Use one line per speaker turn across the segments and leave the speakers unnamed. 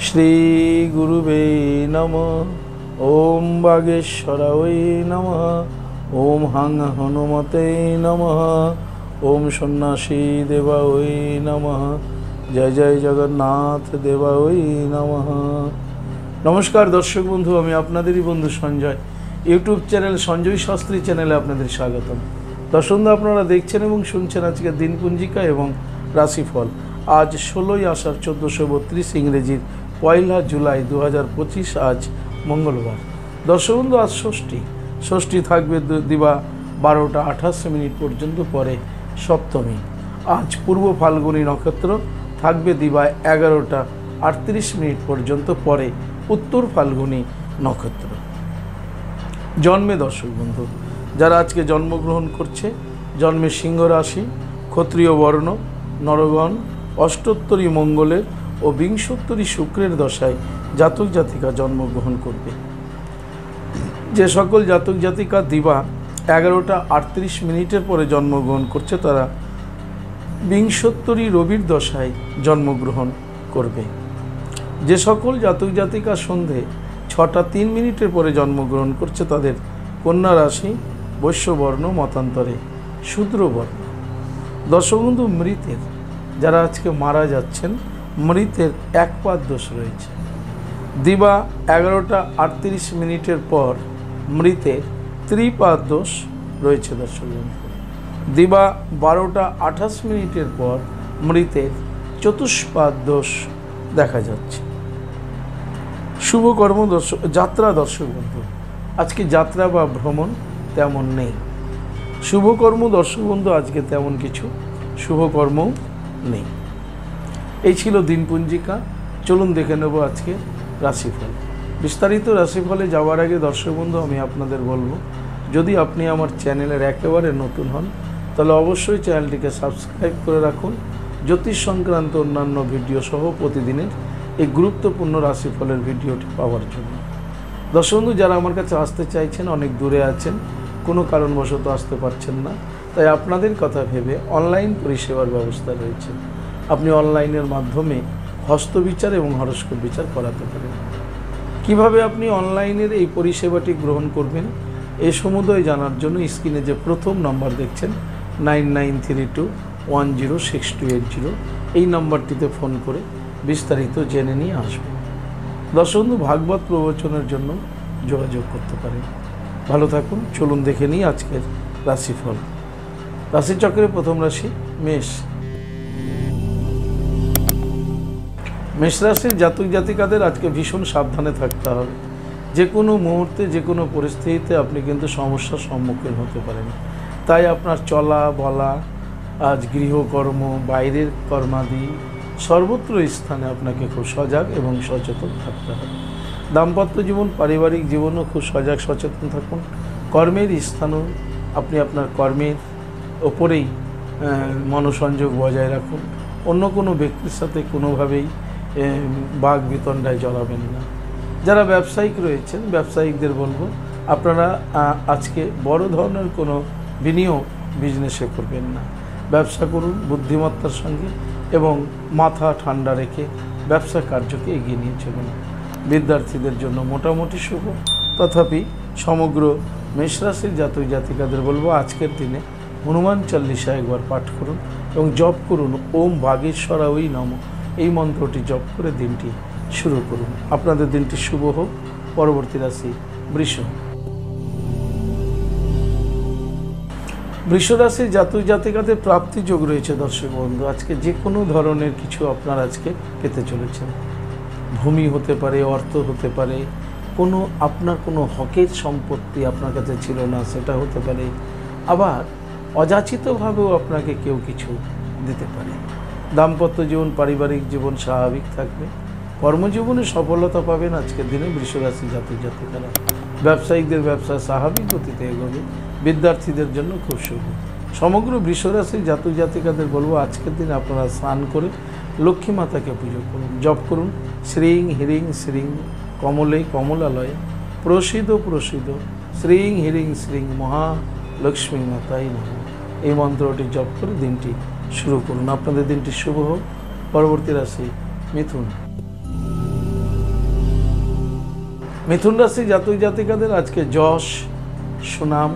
শ্রী গুরুবে নমঃ। ওম বাগেশ্বরায় নমঃ। ওম হাং হনুমতে নমঃ। ওম সন্ন্যাসী দেবায় নমঃ। জয় জয় জগন্নাথ দেবায় নমঃ। নমস্কার দর্শক বন্ধু, আমি আপনাদেরই বন্ধু সঞ্জয়। ইউটিউব চ্যানেল সঞ্জয় শাস্ত্রী চ্যানেলে আপনাদের স্বাগতম। দর্শক বন্ধু, আপনারা দেখছেন এবং শুনছেন আজকের দিনপঞ্জিকা এবং রাশিফল। আজ 16ই আষাঢ় 1432 ইংরেজির 1 জুলাই 2025, আজ মঙ্গলবার। দর্শক বন্ধু, আজ ষষ্ঠী থাকবে দিবা 12টা 28 মিনিট পর্যন্ত, পরে সপ্তমী। আজ পূর্ব ফাল্গুনী নক্ষত্র থাকবে দিবা 11টা 38 মিনিট পর্যন্ত, পরে উত্তর ফাল্গুনী নক্ষত্র। জন্মে দর্শক বন্ধু যারা আজকে জন্মগ্রহণ করছে, জন্মে সিংহ রাশি, ক্ষত্রিয় বর্ণ, নরগণ, অষ্টোত্তরী মঙ্গলের ও বিংশোত্তরী শুক্রের দশায় জাতক জাতিকা জন্মগ্রহণ করবে। যে সকল জাতক জাতিকা দিবা 11টা 38 মিনিটের পরে জন্মগ্রহণ করছে, তারা বিংশোত্তরী রবির দশায় জন্মগ্রহণ করবে। যে সকল জাতক জাতিকা সন্ধে 6টা 3 মিনিটের পরে জন্মগ্রহণ করছে, তাদের কন্যা রাশি, বৈশ্যবর্ণ, মতান্তরে শূদ্রবর্ণ। দর্শক বন্ধু, মৃতের যারা আজকে মারা যাচ্ছেন, মৃতের এক পাদ দোষ রয়েছে। দিবা 11টা 38 মিনিটের পর মৃতের ত্রিপাদ দোষ রয়েছে। দর্শক বন্ধু, দিবা 12টা 28 মিনিটের পর মৃতের চতুষ্পাদ দোষ দেখা যাচ্ছে। শুভকর্ম যাত্রা দর্শক বন্ধু, আজকে যাত্রা বা ভ্রমণ তেমন নেই। শুভকর্ম দর্শক বন্ধু, আজকে তেমন কিছু শুভকর্মও নেই। এই ছিল দিনপঞ্জিকা। চলুন দেখে নেব আজকে রাশিফল। বিস্তারিত রাশিফলে যাওয়ার আগে দর্শক বন্ধু, আমি আপনাদের বলবো, যদি আপনি আমার চ্যানেলের একেবারে নতুন হন, তাহলে অবশ্যই চ্যানেলটিকে সাবস্ক্রাইব করে রাখুন জ্যোতিষ সংক্রান্ত অন্যান্য ভিডিও সহ প্রতিদিনের এই গুরুত্বপূর্ণ রাশিফলের ভিডিওটি পাওয়ার জন্য। দর্শক বন্ধু, যারা আমার কাছে আসতে চাইছেন, অনেক দূরে আছেন, কোনো কারণবশত আসতে পারছেন না, তাই আপনাদের কথা ভেবে অনলাইন পরিষেবার ব্যবস্থা রয়েছে। আপনি অনলাইনের মাধ্যমে হস্তবিচার এবং হরস্কোপ বিচার করাতে পারেন। কিভাবে আপনি অনলাইনের এই পরিষেবাটি গ্রহণ করবেন, এ সমুদয় জানার জন্য স্ক্রিনে যে প্রথম নম্বর দেখছেন 9932106280, এই নম্বরটিতে ফোন করে বিস্তারিত জেনে নিয়ে আসবেন। দর্শক বন্ধু, ভাগবত প্রবচনের জন্য যোগাযোগ করতে পারেন। ভালো থাকুন। চলুন দেখে নিই আজকের রাশিফল। রাশিচক্রের প্রথম রাশি মেষ। মেষ রাশির জাতক জাতিকাদের আজকে ভীষণ সাবধানে থাকতে হবে। যে কোনো মুহূর্তে, যে কোনো পরিস্থিতিতে আপনি কিন্তু সমস্যার সম্মুখীন হতে পারেন। তাই আপনার চলা বলা, আজ গৃহকর্ম, বাইরের কর্মাদি, সর্বত্র স্থানে আপনাকে খুব সজাগ এবং সচেতন থাকতে হবে। দাম্পত্য জীবন, পারিবারিক জীবনও খুব সজাগ সচেতন থাকুন। কর্মের স্থানও আপনি আপনার কর্মের ওপরেই মনোসংযোগ বজায় রাখুন। অন্য কোনো ব্যক্তির সাথে কোনোভাবেই বাক বিতণ্ডায় জড়াবেন না। যারা ব্যবসায়িক রয়েছেন, ব্যবসায়িকদের বলবো, আপনারা আজকে বড় ধরনের কোনো বিনিয়োগ বিজনেসে করবেন না। ব্যবসা করুন বুদ্ধিমত্তার সঙ্গে এবং মাথা ঠান্ডা রেখে ব্যবসা কার্যকে এগিয়ে নিয়ে চলুন। বিদ্যার্থীদের জন্য মোটামুটি শুভ, তথাপি সমগ্র মেষরাশির জাতক জাতিকাদের বলবো, আজকের দিনে হনুমান চল্লিশা একবার পাঠ করুন এবং জপ করুন ওম বাগেশ্বরায় নমঃ, এই মন্ত্রটি জপ করে দিনটি শুরু করুন। আপনাদের দিনটি শুভ হোক। পরবর্তী রাশি বৃষ। বৃষ রাশির জাতক জাতিকাদের প্রাপ্তি যোগ রয়েছে। দর্শক বন্ধু, আজকে যে কোনো ধরনের কিছু আপনার আজকে পেতে চলেছেন। ভূমি হতে পারে, অর্থ হতে পারে, কোনো আপনার কোনো হকের সম্পত্তি আপনার কাছে ছিল না, সেটা হতে পারে। আবার অযাচিতভাবেও আপনাকে কেউ কিছু দিতে পারে। দাম্পত্য জীবন, পারিবারিক জীবন স্বাভাবিক থাকবে। কর্মজীবনে সফলতা পাবেন আজকের দিনে বৃষ রাশির জাতক জাতিকারা। ব্যবসায়িকদের ব্যবসা স্বাভাবিক গতিতে এগোবে। বিদ্যার্থীদের জন্য খুব শুভ। সমগ্র বৃষ রাশির জাতক জাতিকাদের বলবো, আজকের দিনে আপনারা স্নান করে লক্ষ্মী মাতাকে পুজো করুন। জপ করুন শ্রীং হ্রিং শ্রীং কমলে কমলালয়ে প্রসিদ্ধ প্রসিদ্ধ শ্রীং হ্রিং শ্রীং মহালক্ষ্মী মাতাই নমঃ, এই মন্ত্রটি জপ করে দিনটি শুরু করুন। আপনাদের দিনটি শুভ হোক। পরবর্তী রাশি মিথুন। মিথুন রাশি জাতক জাতিকাদের আজকে যশ সুনাম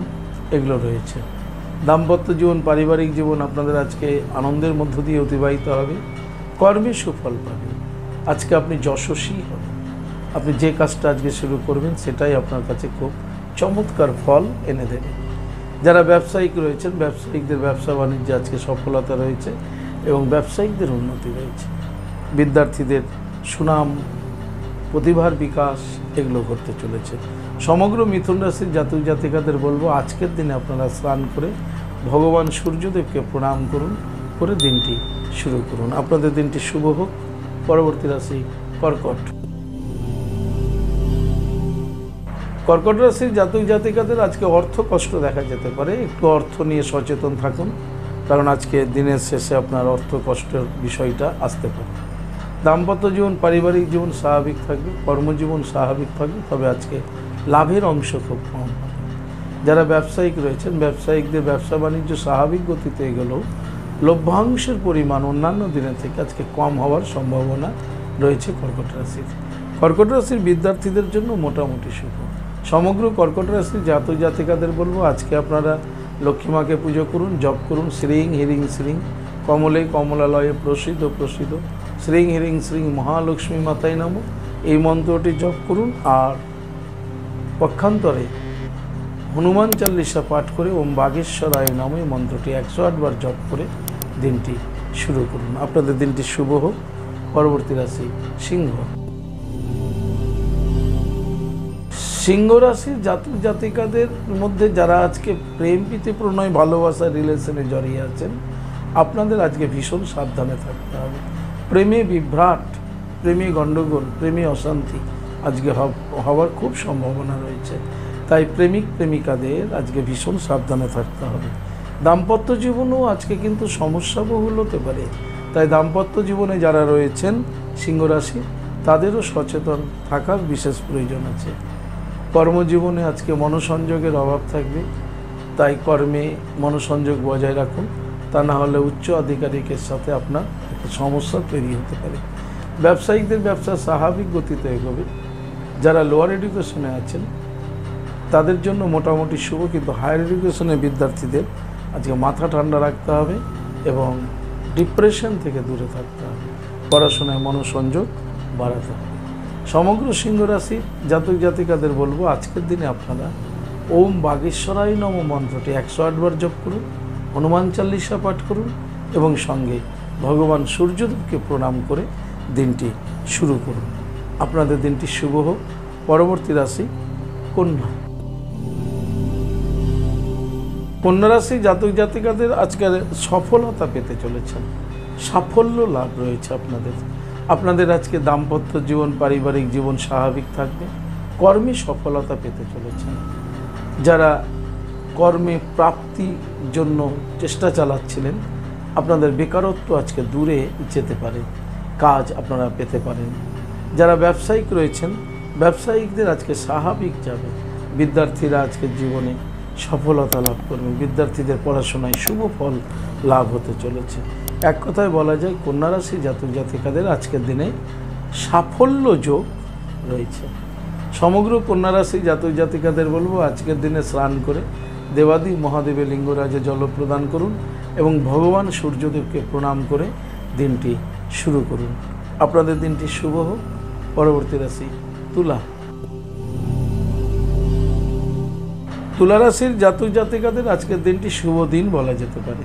এগুলো রয়েছে। দাম্পত্য জীবন পারিবারিক জীবন আপনাদের আজকে আনন্দের মধ্য দিয়ে অতিবাহিত হবে। কর্মে সুফল পাবেন। আজকে আপনি যশস্বী হবেন। আপনি যে কাজটা আজকে শুরু করবেন সেটাই আপনার কাছে খুব চমৎকার ফল এনে দেবে। যারা ব্যবসায়িক রয়েছেন ব্যবসায়িকদের ব্যবসা বাণিজ্যে আজকে সফলতা রয়েছে এবং ব্যবসায়িকদের উন্নতি রয়েছে। বিদ্যার্থীদের সুনাম প্রতিভার বিকাশ এগুলো করতে চলেছে। সমগ্র মিথুন রাশির জাতক জাতিকাদের বলবো আজকের দিনে আপনারা স্নান করে ভগবান সূর্যদেবকে প্রণাম করুন, করে দিনটি শুরু করুন। আপনাদের দিনটি শুভ হোক। পরবর্তী রাশি কর্কট। কর্কট রাশির জাতক জাতিকাদের আজকে অর্থ কষ্ট দেখা যেতে পারে। একটু অর্থ নিয়ে সচেতন থাকুন, কারণ আজকে দিনের শেষে আপনার অর্থ কষ্টের বিষয়টা আসতে পারে। দাম্পত্য জীবন পারিবারিক জীবন স্বাভাবিক থাকবে, কর্মজীবন স্বাভাবিক থাকবে, তবে আজকে লাভের অংশ খুব কম হবে। যারা ব্যবসায়িক রয়েছেন ব্যবসায়িকদের ব্যবসা বাণিজ্য স্বাভাবিক গতিতে এগোলেও লভ্যাংশের পরিমাণ অন্যান্য দিনের থেকে আজকে কম হওয়ার সম্ভাবনা রয়েছে কর্কট রাশির। কর্কট রাশির বিদ্যার্থীদের জন্য মোটামুটি শুভ। সমগ্র কর্কট রাশির জাতক জাতিকাদের বলবো আজকে আপনারা লক্ষ্মীমাকে পুজো করুন, জপ করুন শ্রীং হিরিং শ্রীং কমলে কমলালয়ে প্রসিদ্ধ প্রসিদ্ধ শ্রীং হিরিং শ্রীং মহালক্ষ্মী মাতায় নমঃ এই মন্ত্রটি জপ করুন। আর পক্ষান্তরে হনুমান চাল্লিশা পাঠ করে ওম বাগেশ্বরায় নমঃ এই মন্ত্রটি 108 বার জপ করে দিনটি শুরু করুন। আপনাদের দিনটি শুভ হোক। পরবর্তী রাশি সিংহ। সিংহ রাশির জাতক জাতিকাদের মধ্যে যারা আজকে প্রেম প্রীতি প্রণয় ভালোবাসা রিলেশনে জড়িয়ে আছেন আপনাদের আজকে ভীষণ সাবধানে থাকতে হবে। প্রেমে বিভ্রাট, প্রেমে গণ্ডগোল, প্রেমে অশান্তি আজকে হওয়ার খুব সম্ভাবনা রয়েছে। তাই প্রেমিক প্রেমিকাদের আজকে ভীষণ সাবধানে থাকতে হবে। দাম্পত্য জীবনেও আজকে কিন্তু সমস্যাবহুল হতে পারে। তাই দাম্পত্য জীবনে যারা রয়েছেন সিংহ রাশি তাদেরও সচেতন থাকার বিশেষ প্রয়োজন আছে। কর্মজীবনে আজকে মনোসংযোগের অভাব থাকবে, তাই কর্মে মনোসংযোগ বজায় রাখুন, তা না হলে উচ্চ আধিকারিকের সাথে আপনার একটা সমস্যা তৈরি হতে পারে। ব্যবসায়িকদের ব্যবসা স্বাভাবিক গতিতে এগোবে। যারা লোয়ার এডুকেশনে আছেন তাদের জন্য মোটামুটি শুভ, কিন্তু হায়ার এডুকেশনের বিদ্যার্থীদের আজকে মাথা ঠান্ডা রাখতে হবে এবং ডিপ্রেশন থেকে দূরে থাকতে হবে। পড়াশোনায় মনোসংযোগ বাড়াতে হবে। সমগ্র সিংহ রাশি জাতক জাতিকাদের বলবো আজকের দিনে আপনারা ওম বাগেশ্বরায় নমঃ মন্ত্রটি 108 বার জপ করুন, হনুমান চাল্লিশা পাঠ করুন এবং সঙ্গে ভগবান সূর্যদেবকে প্রণাম করে দিনটি শুরু করুন। আপনাদের দিনটি শুভ হোক। পরবর্তী রাশি কন্যা। কন্যা রাশি জাতক জাতিকাদের আজকের সফলতা পেতে চলেছেন, সাফল্য লাভ রয়েছে আপনাদের। আপনাদের আজকে দাম্পত্য জীবন পারিবারিক জীবন স্বাভাবিক থাকবে। কর্মে সফলতা পেতে চলেছেন। যারা কর্মে প্রাপ্তির জন্য চেষ্টা চালাচ্ছিলেন আপনাদের বেকারত্ব আজকে দূরে যেতে পারে, কাজ আপনারা পেতে পারেন। যারা ব্যবসায়িক রয়েছেন ব্যবসায়িকদের আজকে স্বাভাবিক যাবে। বিদ্যার্থীরা আজকের জীবনে সফলতা লাভ করবে। বিদ্যার্থীদের পড়াশোনায় শুভ ফল লাভ হতে চলেছে। এক কথায় বলা যায় কন্যা রাশি জাতক জাতিকাদের আজকের দিনে সাফল্য যোগ রয়েছে। সমগ্র কন্যা রাশি জাতক জাতিকাদের বলবো আজকের দিনে স্নান করে দেবাদি মহাদেবের লিঙ্গরাজে জল প্রদান করুন এবং ভগবান সূর্যদেবকে প্রণাম করে দিনটি শুরু করুন। আপনাদের দিনটি শুভ হোক। পরবর্তী রাশি তুলা। তুলা রাশির জাতক জাতিকাদের আজকের দিনটি শুভ দিন বলা যেতে পারে।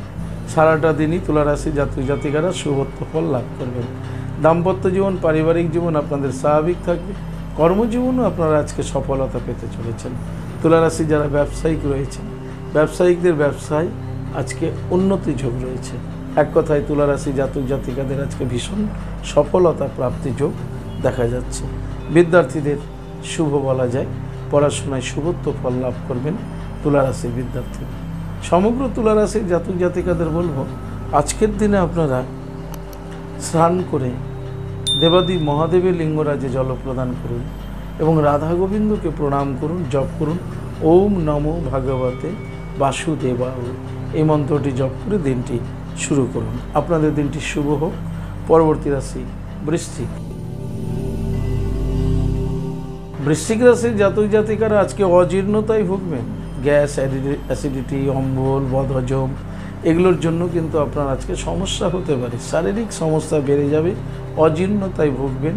সারাটা দিনই তুলা রাশির জাতক জাতিকারা শুভত্ব ফল লাভ করবেন। দাম্পত্য জীবন পারিবারিক জীবন আপনাদের স্বাভাবিক থাকবে। কর্মজীবনও আপনারা আজকে সফলতা পেতে চলেছেন। তুলা রাশি যারা ব্যবসায়িক রয়েছেন ব্যবসায়িকদের ব্যবসায় আজকে উন্নতি যোগ রয়েছে। এক কথায় তুলা রাশি জাতক জাতিকাদের আজকে ভীষণ সফলতা প্রাপ্তি যোগ দেখা যাচ্ছে। বিদ্যার্থীদের শুভ বলা যায়, পড়াশোনায় শুভত্ব ফল লাভ করবেন তুলা রাশির বিদ্যার্থী। সমগ্র তুলা রাশির জাতক জাতিকাদের বলবো আজকের দিনে আপনারা স্নান করে দেবাদি মহাদেবের লিঙ্গরাজে জল প্রদান করুন এবং রাধা গোবিন্দকে প্রণাম করুন, জপ করুন ওম নমো ভাগবতে বাসুদেবায় এই মন্ত্রটি জপ করে দিনটি শুরু করুন। আপনাদের দিনটি শুভ হোক। পরবর্তী রাশি বৃশ্চিক। বৃশ্চিক রাশির জাতক জাতিকারা আজকে অজীর্ণতায় ভুগবেন। গ্যাস, অ্যাসিডিটি, অম্বল, বদহজম এগুলোর জন্য কিন্তু আপনার আজকে সমস্যা হতে পারে। শারীরিক সমস্যা বেড়ে যাবে, অজীর্ণতায় ভুগবেন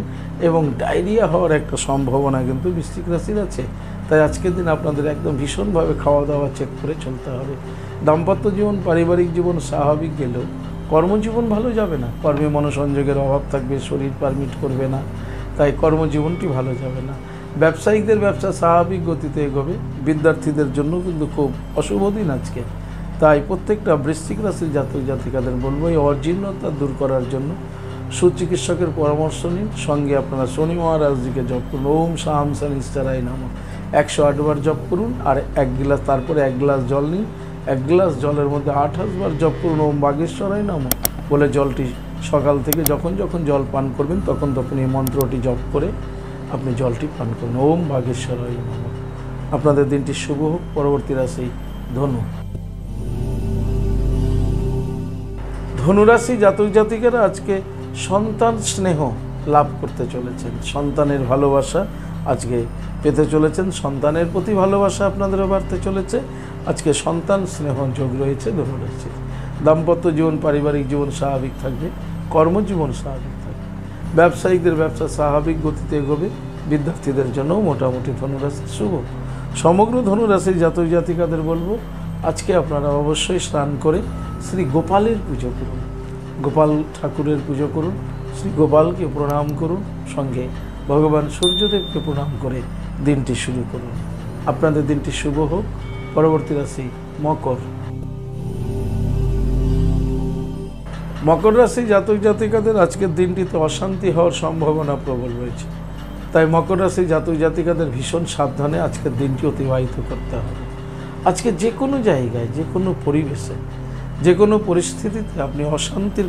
এবং ডায়রিয়া হওয়ার একটা সম্ভাবনা কিন্তু বৃশ্চিক রাশির আছে। তাই আজকের দিন আপনাদের একদম ভীষণভাবে খাওয়া দাওয়া চেক করে চলতে হবে। দাম্পত্য জীবন, পারিবারিক জীবন স্বাভাবিক গেলেও কর্মজীবন ভালো যাবে না। কর্মে মনোসংযোগের অভাব থাকবে, শরীর পারমিট করবে না, তাই কর্মজীবনটি ভালো যাবে না। ব্যবসায়িকদের ব্যবসা স্বাভাবিক গতিতে এগোবে। বিদ্যার্থীদের জন্য কিন্তু খুব অশুভ দিন আজকে। তাই প্রত্যেকটা বৃশ্চিক রাশির জাতক জাতিকাদের বলবো এই অজীর্ণতা দূর করার জন্য সুচিকিৎসকের পরামর্শ নিন। সঙ্গে আপনারা শনি মহারাজজিকে জপ করুন। ওম শাম শনিশ্চরায় নমঃ 108 বার জপ করুন। আর তারপরে এক গ্লাস জল নিন। এক গ্লাস জলের মধ্যে 28 বার জপ করুন ওম বাগেশ্বরায় নমঃ বলে জলটি সকাল থেকে যখন যখন জল পান করবেন তখন এই মন্ত্রটি জপ করে আপনি জলটি পান করুন। ওম বাগেশ্বরায় নমঃ। আপনাদের দিনটি শুভ হোক। পরবর্তী রাশি ধনু। ধনুরাশি জাতক জাতিকারা আজকে সন্তান স্নেহ লাভ করতে চলেছেন। সন্তানের ভালোবাসা আজকে পেতে চলেছেন। সন্তানের প্রতি ভালোবাসা আপনাদেরও বাড়তে চলেছে। আজকে সন্তান স্নেহ যোগ রয়েছে ধনুরাশির। দাম্পত্য জীবন, পারিবারিক জীবন স্বাভাবিক থাকবে। কর্মজীবন স্বাভাবিক থাকবে। ব্যবসায়িকদের ব্যবসা স্বাভাবিক গতিতে এগোবে। বিদ্যার্থীদের জন্য মোটামুটি ধনুরাশি শুভ। সমগ্র ধনুরাশির জাতক জাতিকাদের বলবো আজকে আপনারা অবশ্যই স্নান করে শ্রী গোপালের পুজো করুন। গোপাল ঠাকুরের পুজো করুন। শ্রী গোপালকে প্রণাম করুন। সঙ্গে ভগবান সূর্যদেবকে প্রণাম করে দিনটি শুরু করুন। আপনাদের দিনটি শুভ হোক। পরবর্তী রাশি মকর। মকর রাশি জাতক জাতিকাদের আজকের দিনটিতে অশান্তি হওয়ার সম্ভাবনা প্রবল রয়েছে। তাই মকর রাশি জাতক জাতিকাদের ভীষণ সাবধানে আজকের দিনটি অতিবাহিত করতে হবে। আজকে যে কোনো জায়গায়, যে কোনো পরিবেশে, যে কোনো পরিস্থিতিতে আপনি অশান্তির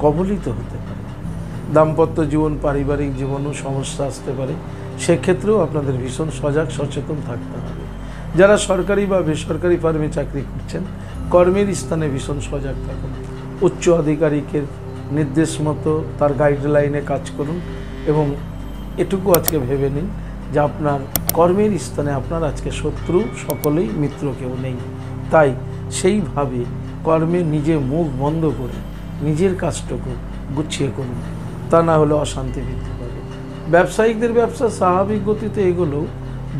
কবলিত হতে পারেন। দাম্পত্য জীবন, পারিবারিক জীবনেও সমস্যা আসতে পারে। সেক্ষেত্রেও আপনাদের ভীষণ সজাগ সচেতন থাকতে হবে। যারা সরকারি বা বেসরকারি ফার্মে চাকরি করছেন, কর্মের স্থানে ভীষণ সজাগ থাকুন। উচ্চ আধিকারিকের নির্দেশ মতো তার গাইডলাইনে কাজ করুন এবং এটুকু আজকে ভেবে নিন যে আপনার কর্মের স্থানে আপনার আজকে শত্রু সকলেই, মিত্র কেউ নেই। তাই সেইভাবে কর্মে নিজে মুখ বন্ধ করে নিজের কাজটুকু গুছিয়ে করুন, তা না হলে অশান্তি বৃদ্ধি পাবে। ব্যবসায়িকদের ব্যবসা স্বাভাবিক গতিতে এগোলেও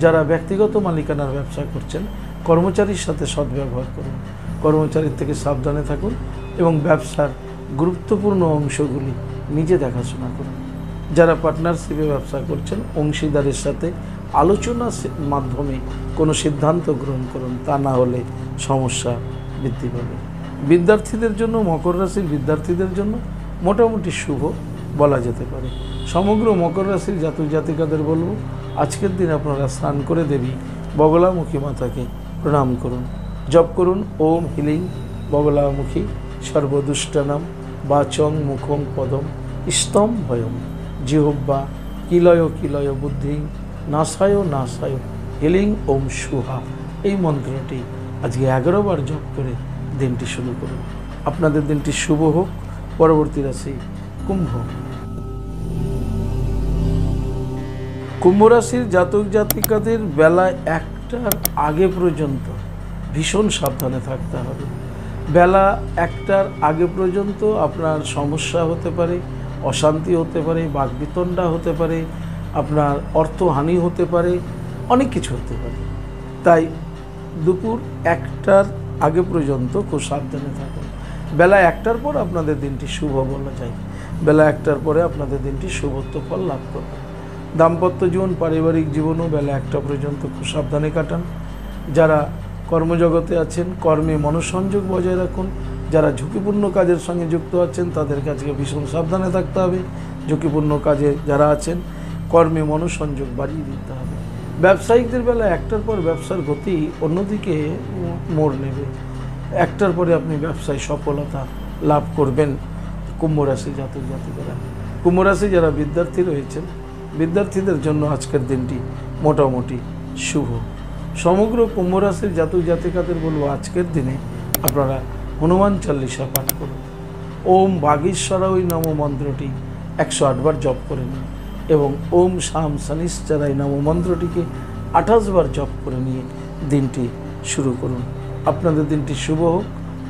যারা ব্যক্তিগত মালিকানার ব্যবসা করছেন, কর্মচারীর সাথে সদ্ব্যবহার করুন। কর্মচারীর থেকে সাবধানে থাকুন এবং ব্যবসার গুরুত্বপূর্ণ অংশগুলি নিজে দেখাশোনা করুন। যারা পার্টনারশিপে ব্যবসা করছেন, অংশীদারের সাথে আলোচনার মাধ্যমে কোনো সিদ্ধান্ত গ্রহণ করুন, তা না হলে সমস্যা বৃদ্ধি পাবে। বিদ্যার্থীদের জন্য, মকর রাশির বিদ্যার্থীদের জন্য মোটামুটি শুভ বলা যেতে পারে। সমগ্র মকর রাশির জাতক জাতিকাদের বলবো আজকের দিন আপনারা স্নান করে দেবী বগলামুখী মাতাকে প্রণাম করুন। জপ করুন ওম হিলিং বগলামুখী সর্বদুষ্টানাম বাচং মুখং পদম স্তম ভয়ম জিহ্বা কিলয় কিলয় বুদ্ধি নাসায় নাসায় হিলিং ওম সুহা। এই মন্ত্রটি আজকে 11 বার জপ করে দিনটি শুরু করুন। আপনাদের দিনটি শুভ হোক। পরবর্তী রাশি কুম্ভ। কুম্ভ রাশির জাতক জাতিকাদের বেলা 1টার আগে পর্যন্ত ভীষণ সাবধানে থাকতে হবে। বেলা 1টার আগে পর্যন্ত আপনার সমস্যা হতে পারে, অশান্তি হতে পারে, বাকবিতণ্ডা হতে পারে, আপনার অর্থহানি হতে পারে, অনেক কিছু হতে পারে। তাই দুপুর 1টার আগে পর্যন্ত খুব সাবধানে থাকুন। বেলা 1টার পর আপনাদের দিনটি শুভ বলা যায়। বেলা 1টার পরে আপনাদের দিনটি শুভত্ব ফল লাভ করবে। দাম্পত্য জীবন, পারিবারিক জীবনও বেলা 1টা পর্যন্ত খুব সাবধানে কাটান। যারা কর্মজগতে আছেন, কর্মে মনোসংযোগ বজায় রাখুন। যারা ঝুঁকিপূর্ণ কাজের সঙ্গে যুক্ত আছেন তাদের কাছে ভীষণ সাবধানে থাকতে হবে। ঝুঁকিপূর্ণ কাজে যারা আছেন কর্মে মনোসংযোগ বাড়িয়ে দিতে হবে। ব্যবসায়িকদের বেলা 1টার পর ব্যবসার গতি অন্যদিকে মোড় নেবে। 1টার পরে আপনি ব্যবসায় সফলতা লাভ করবেন। কুম্ভ রাশি জাতক জাতিকারা, কুম্ভ রাশি যারা বিদ্যার্থী রয়েছেন, বিদ্যার্থীদের জন্য আজকের দিনটি মোটামুটি শুভ। সমগ্র কুম্ভ রাশির জাতক জাতিকাদের বলবো আজকের দিনে আপনারা হনুমান চল্লিশা পাঠ করুন। ওম বাগীশ্বরায় নমঃ মন্ত্রটি 108 বার জপ করে নিন। এবং ওম শাম শনিশ্চরায় নম মন্ত্রটিকে 28 বার জপ করে নিয়ে দিনটি শুরু করুন। আপনাদের দিনটি শুভ হোক।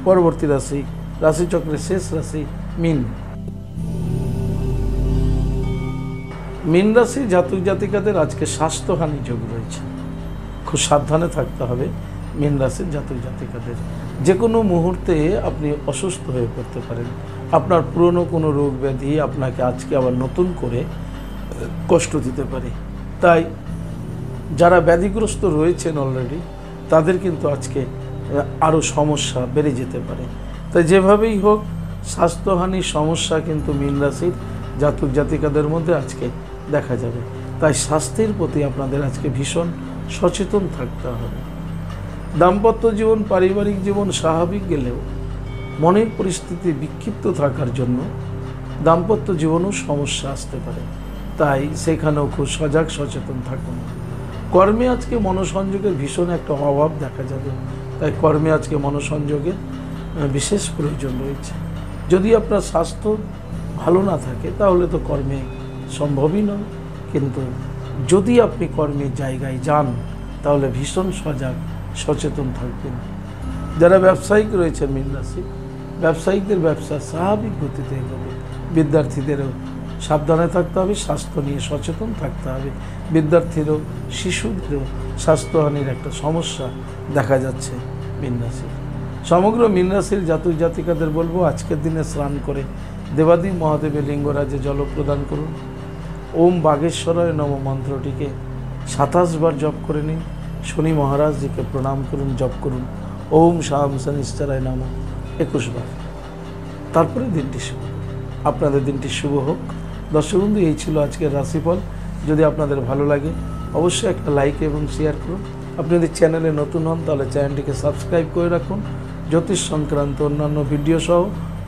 পরবর্তী রাশি, রাশিচক্রের শেষ রাশি মীন। মীন রাশির জাতক জাতিকাদের আজকে স্বাস্থ্যহানি যোগ রয়েছে, খুব সাবধানে থাকতে হবে। মীন রাশির জাতক জাতিকাদের যে কোনো মুহূর্তে আপনি অসুস্থ হয়ে পড়তে পারেন। আপনার পুরনো কোনো রোগ ব্যাধি আপনাকে আজকে আবার নতুন করে কষ্ট দিতে পারে। তাই যারা ব্যাধিগ্রস্ত রয়েছেন অলরেডি, তাদের কিন্তু আজকে আরও সমস্যা বেড়ে যেতে পারে। তাই যেভাবেই হোক স্বাস্থ্যহানির সমস্যা কিন্তু মীন রাশির জাতক জাতিকাদের মধ্যে আজকে দেখা যাবে। তাই স্বাস্থ্যের প্রতি আপনাদের আজকে ভীষণ সচেতন থাকতে হবে। দাম্পত্য জীবন, পারিবারিক জীবন স্বাভাবিক গেলেও মনের পরিস্থিতি বিক্ষিপ্ত থাকার জন্য দাম্পত্য জীবনেও সমস্যা আসতে পারে। তাই সেখানেও খুব সজাগ সচেতন থাকুন। কর্মে আজকে মনোসংযোগের ভীষণ একটা অভাব দেখা যাবে। তাই কর্মে আজকে মনোসংযোগের বিশেষ প্রয়োজন রয়েছে। যদি আপনার স্বাস্থ্য ভালো না থাকে তাহলে তো কর্মে সম্ভবই নয়, কিন্তু যদি আপনি কর্মের জায়গায় যান তাহলে ভীষণ সজাগ সচেতন থাকবেন। যারা ব্যবসায়িক রয়েছে মীন রাশি, ব্যবসায়িকদের ব্যবসা স্বাভাবিক গতিতে এগোবে। বিদ্যার্থীদেরও সাবধানে থাকতে হবে, স্বাস্থ্য নিয়ে সচেতন থাকতে হবে। বিদ্যার্থীরও শিশুদেরও স্বাস্থ্যহানির একটা সমস্যা দেখা যাচ্ছে মীন রাশির। সমগ্র মীন রাশির জাতক জাতিকাদের বলবো আজকের দিনে স্নান করে দেবাদিদেব মহাদেবের লিঙ্গরাজে জল প্রদান করুন। ওম বাগেশ্বরায় নম মন্ত্রটিকে 27 বার জপ করে নিন। শনি মহারাজজিকে প্রণাম করুন, জপ করুন ওম শাম শনিশ্চরায় নম 21 বার। তারপরে দিনটি শুভ। আপনাদের দিনটি শুভ হোক। দর্শক বন্ধু, এই ছিল আজকের রাশিফল। যদি আপনাদের ভালো লাগে অবশ্যই একটা লাইক এবং শেয়ার করুন। আপনি যদি চ্যানেলে নতুন হন তাহলে চ্যানেলটিকে সাবস্ক্রাইব করে রাখুন। জ্যোতিষ সংক্রান্ত অন্যান্য ভিডিও সহ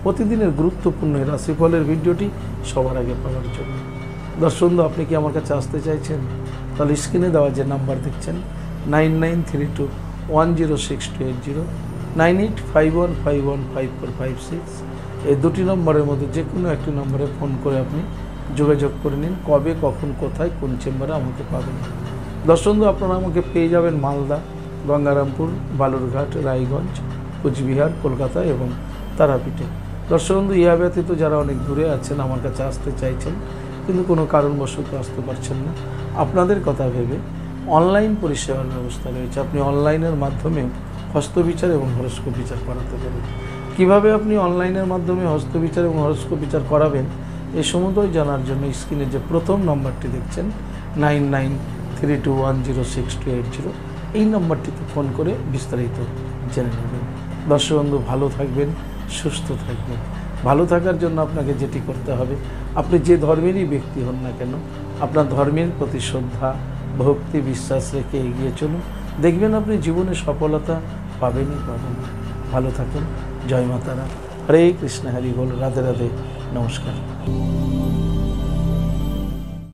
প্রতিদিনের গুরুত্বপূর্ণ রাশিফলের ভিডিওটি সবার আগে পাওয়ার জন্য। দর্শক বন্ধু, আপনি কি আমার কাছে আসতে চাইছেন? তাহলে স্ক্রিনে দেওয়া যে নাম্বার দেখছেন 9932106280, 9851515456, এই দুটি নম্বরের মধ্যে যে কোনো একটি নম্বরে ফোন করে আপনি যোগাযোগ করে নিন। কবে, কখন, কোথায়, কোন চেম্বারে আমাকে পাবেন। দর্শক বন্ধু, আপনারা আমাকে পেয়ে যাবেন মালদা, গঙ্গারামপুর, বালুরঘাট, রায়গঞ্জ, কুচবিহার, কলকাতা এবং তারাপীঠে। দর্শক বন্ধু, ইহা ব্যতীত যারা অনেক দূরে আছেন, আমার কাছে আসতে চাইছেন কিন্তু কোনো কারণবশত আসতে পারছেন না, আপনাদের কথা ভেবে অনলাইন পরিষেবার ব্যবস্থা রয়েছে। আপনি অনলাইনের মাধ্যমে হস্তবিচার এবং হরস্কোপ বিচার করাতে পারেন। কীভাবে আপনি অনলাইনের মাধ্যমে হস্তবিচার এবং হরস্কোপ বিচার করাবেন এই সমুদয় জানার জন্য স্ক্রিনে যে প্রথম নম্বরটি দেখছেন 9932106280, এই নম্বরটিতে ফোন করে বিস্তারিত জেনে নেবেন। দর্শক বন্ধু, ভালো থাকবেন, সুস্থ থাকবেন। ভালো থাকার জন্য আপনাকে যেটি করতে হবে, আপনি যে ধর্মেরই ব্যক্তি হন না কেন, আপনার ধর্মের প্রতি শ্রদ্ধা, ভক্তি, বিশ্বাস রেখে এগিয়ে চলুন। দেখবেন আপনি জীবনে সফলতা পাবেনই পাবেন। ভালো থাকুন। জয় মাতারা। হরে কৃষ্ণ, হরি বল, রাধে রাধে, নমস্কার।